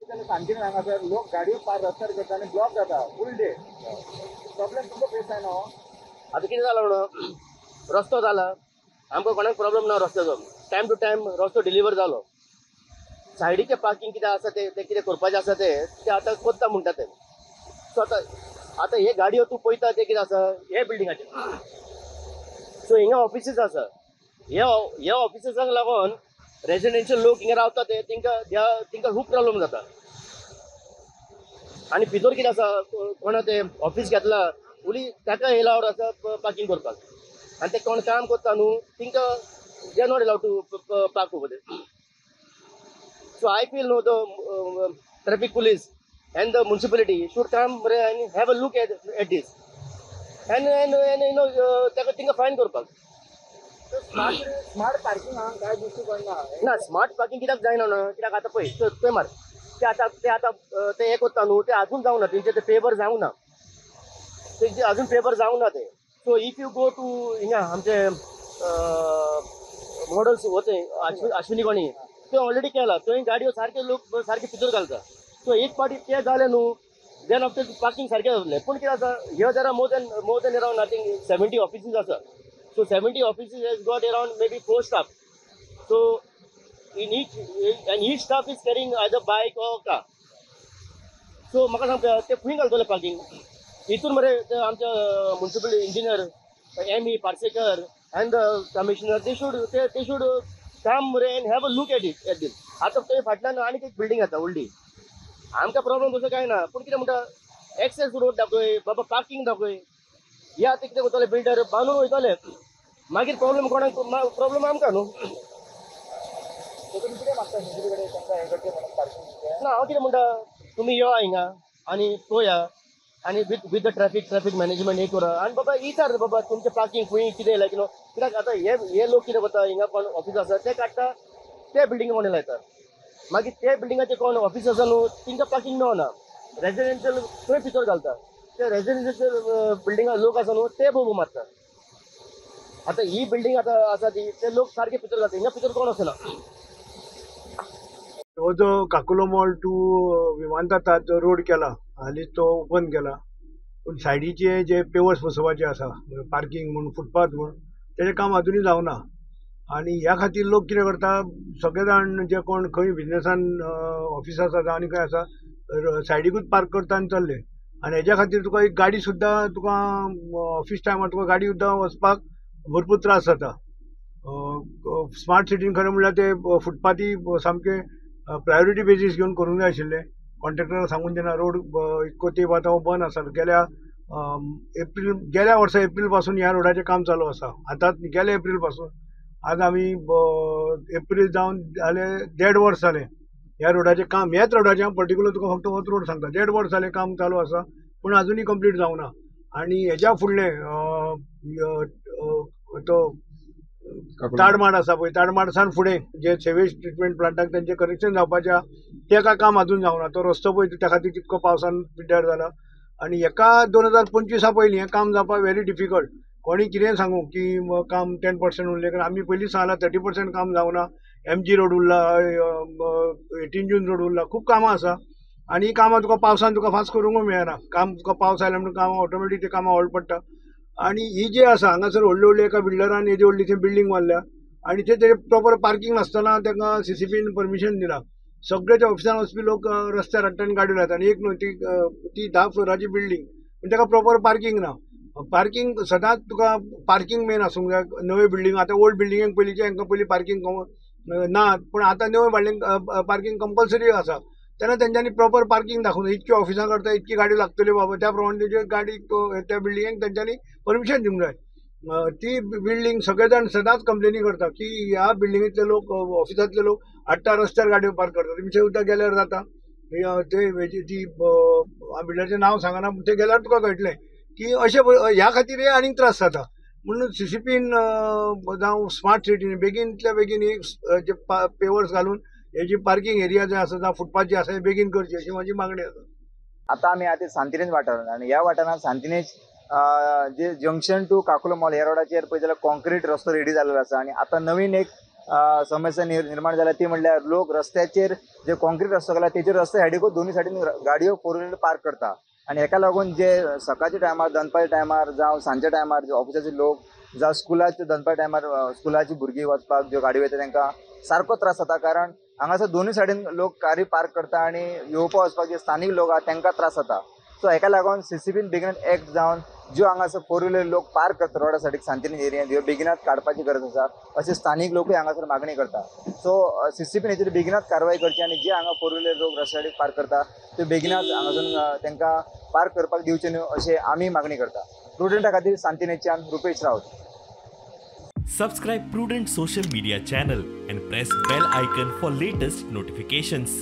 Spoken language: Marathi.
सांगतील हांगासर लोक गाडयो पार रस्त्यार करता आनी ब्लॉक जाता फूल डे प्रॉब्लेम तुमकां फेस जायना हो? आता कितें जालां म्हणून रस्तो जाला आमकां कोणाक प्रॉब्लेम ना रस्त्याचो टायम टू टायम रस्तो डिलिव्हर जालो सायडीचे पार्किंग कितें आसा ते कितें करपाचें आसा ते आतां कोत्ता म्हणटा ते सो आतां हे गाडयो तूं पळयता ते कितें आसा हे बिल्डिंगाचे सो हिंगा ऑफिसीस आसा ह्या ऑफिसांक लागून रेजिडेन्शियल लोक हिंगा रावता ते तिंका खूब प्रॉब्लेम जाता आनी भितर कितें आसा कोणा ते ऑफिस घेतला उली ताका एलावड आसा पार्किंग करपाक आनी ते कोण काम करता न्हू तिंका they not allowed to park over there so I feel no the traffic police and the municipality should come and have a look at this and you know ताका फायन करपाक स्मार्ट पार्किंग हांगा काय दिसू पडना ना स्मार्ट पार्किंग कित्याक जायना ना कित्याक आतां पळय मार ते आतां ते हे करता न्हू ते अजून जावं ना तेंचे ते पेपर जावं ना तेंचे अजून पेपर जावं ना ते so if you go to हिंगा आमचे मॉडल्स होते अश्विनी कोणी ते ऑलरेडी केला थंय गाडयो सारके लोक सारके भितर घालता सो एक पाटी ते जाले न्हू देन आफ्टर पार्किंग सारकें जातलें पूण कितें आसा here there are more than around I think 70 offices आसा so 70 offices has got around maybe 4 staff so in each staff is carrying either bike or car so म्हाका सांगता ते खंय घालतले पार्किंग हितून मरे आमच्या municipal engineer M.E. Parsekar and the commissioner ते शूड कम मरे and have a look at this आतां ते फाटल्यान आनीक एक बिल्डींग येता व्हडली आमकां प्रॉब्लेम तसो काय ना पूण कितें म्हणटा एक्सेस रोड दाखय बाबा पार्किंग दाखय हे आतां कितें करतले बिल्डर बांदून वयतले मागीर प्रॉब्लेम कोणाक प्रॉब्लेम आमकां न्हू तुमी कितें मागता दुसरे कडेन तांकां हे करचें म्हणून पार्किंग ना हांव कितें म्हणटा तुमी यो हिंगा आनी पळया आनी विथ द ट्रॅफिक मॅनेजमेंट हे करा आनी बाबा विचार बाबा तुमचें पार्किंग खंय कितें लायक न्हू कित्याक आतां हे लोक कितें करता हिंगा कोण ऑफिस आसा ते काडटा ते बिल्डींग कोणी लायता मागीर ते बिल्डिंगाचे कोण ऑफिस आसा न्हू तिंकां पार्किंग मेळना रेजिडेन्शियल थंय भितर घालता ते रेजिडेन्शियल बिल्डिंगा लोक आसा न्हू ते बोबो मारता आतां ही बिल्डींग आतां आसा ती ते लोक सारके भितर घालता हिंगा भितर कोण आसना तो जो काकुलो मॉल टू विमानतळार जो रोड केला हालींच तो ओपन केला पूण सायडीचे जे पेवर्स बसोवपाचे आसा पार्किंग म्हूण फुटपाथ म्हूण तेजें काम अजुनूय जावना आनी ह्या खातीर लोक कितें करता सगळे जाण जे कोण खंय बिजनेसान ऑफिस आसा जावं आनी खंय आसा सायडीकूच पार्क करता आनी चल्ले आनी हेज्या खातीर तुका एक गाडी सुद्दां तुका ऑफिस टायमार तुका गाडी सुद्दां वचपाक भरपूर त्रास जाता स्मार्ट सिटीन खरें म्हणल्यार ते फुटपाथी सामके प्रायोरिटी बेजीस घेवन करूंक जाय आशिल्ले कॉन्ट्रॅक्टराक सांगून जेन्ना रोड इतको तेंप आतां हो बंद आसा गेल्या वर्सा एप्रील पासून ह्या रोडाचें काम चालू आसा आतां गेल्या एप्रील पासून आज आमी एप्रील जावन जाले 1.5 वर्स जालें ह्या रोडाचें काम ह्याच रोडाचें पर्टिक्युलर तुका फक्त होच रोड सांगता 1.5 वर्स जालें काम चालू आसा पूण अजुनूय कंप्लीट जावना आनी हेज्या फुडलें तो ताडमाड आसा पळय ताडमाडसान फुडें जे सेवेज ट्रिटमेंट प्लांटाक तेंचें कनेक्शन जावपाचें तेका काम अजून जावना तो रस्तो पळय त्या खातीर तितको पावसान पिड्ड्यार जाला आनी हेका 2025 पयलीं हें काम जावपाक व्हेरी डिफिकल्ट कोणी कितें सांगू की काम 10% उरलें कारण आमी पयलीं सांगलां 30% काम जावना MG रोड उरला 18 जून रोड उरला खूब कामां आसा आनी ही कामां तुका पावसान तुका फास्ट करूंक मेळना काम तुका पावस आयल्या म्हणून कामां ऑटोमॅटीक ते कामां हॉल्ट पडटा आनी ही जी आसा हांगासर व्हडली एका बिल्डरान हेजी व्हडली थंय बिल्डींग बांदल्या आनी तेजेर प्रॉपर पार्किंग नासतना तांकां CCPन परमिशन दिलां सगळे त्या ऑफिसान वचपी लोक रस्त्यार हाडटा आनी गाडयो लायता आनी एक न्हू ती 10 फ्लोराची बिल्डींग पूण ताका प्रॉपर पार्किंग ना पार्किंग सदांच तुका पार्किंग मेन आसूंक जाय नव्यो बिल्डींग आतां ओल्ड बिल्डिंगेक पयलींचे हांकां पयलीं पार्किंग ना पूण आतां नव्यो बिल्डींग पार्किंग कंपल्सरी आसा तेन्ना तेंच्यांनी प्रॉपर पार्किंग दाखोवन इतकी ऑफिसां करता इतकी गाडी लागतल्यो बाबा त्या प्रमाणे तेजे गाडी त्या बिल्डिंगेक तेंच्यांनी परमिशन दिवंक जाय ती बिल्डींग सगळे जाण सदांच कंप्लेनी करता की ह्या बिल्डिंगेंतले लोक ऑफिसांतले लोक हाडटा रस्त्यार गाडयो पार्क करता तुमचे सुद्दां गेल्यार जाता ते ती बिल्डराचें नांव सांगना पूण ते गेल्यार तुका कळटलें की अशें ह्या खातीर हे आनीक त्रास जाता म्हणून CCPन जावं स्मार्ट सिटीन बेगीनतल्या बेगीन जे पेवर्स घालून हे जी पार्किंग एरिया जे आसा जावं फुटपाथ जे आसा हे बेगीन करची अशी म्हाजी मागणी आसा आता आमी आतां सांतिनेज वाठारांत आनी ह्या वाठारांत सांतिनेज जे जंक्शन टू काकुलो मॉल ह्या रोडाचेर पळयत जाल्यार कॉन्क्रीट रस्तो रेडी जाल्लो आसा आनी आतां नवीन एक समस्या निर्माण झाल्या ती म्हणल्यार लोक रस्त्याचेर जे कॉन्क्रीट रस्तो केला तेचेर रस्ते सायडीकूच दोन्ही सायडीन गाडयो 4 व्हिलर पार्क करता आणि हेका लागून जे सकाळच्या टायमार दनपारच्या टायमार जावं सांजच्या टायमार जे ऑफिसाचे लोक जावं स्कुलाच्या दनपार टायमार स्कुलाची भुरगीं वचपाक ज्यो गाडयो येता तांकां सारको त्रास जाता कारण हांगासर दोन्ही सायडीन लोक कारी पार्क करता आणि येवपा वचपाक जे स्थानिक लोक आहा तांकां त्रास जाता. सो हेका लागून CCBन बेगिनात एक्ट जावन ज्यो हांगासर 4 व्हिलर लोक पार्क करता रोडा सायडीक सांतिनी एरियांत ह्यो बेगिनात काडपाची गरज आसा अशें स्थानिक लोकूय हांगासर मागणी करता. सो CCBन हेचेर बेगिनात कारवाय करची आनी जे हांगा 4 व्हिलर लोक रस्त्या सायडीक पार्क करता त्यो बेगिनात हांगासून तांकां पार्क करपाक दिवचे न्हू अशें आमी मागणी करता. प्रुडंटा खातीर सांतिनेच्यान Rupesh Rawat. Subscribe Prudent social media channel and press bell icon for latest notifications.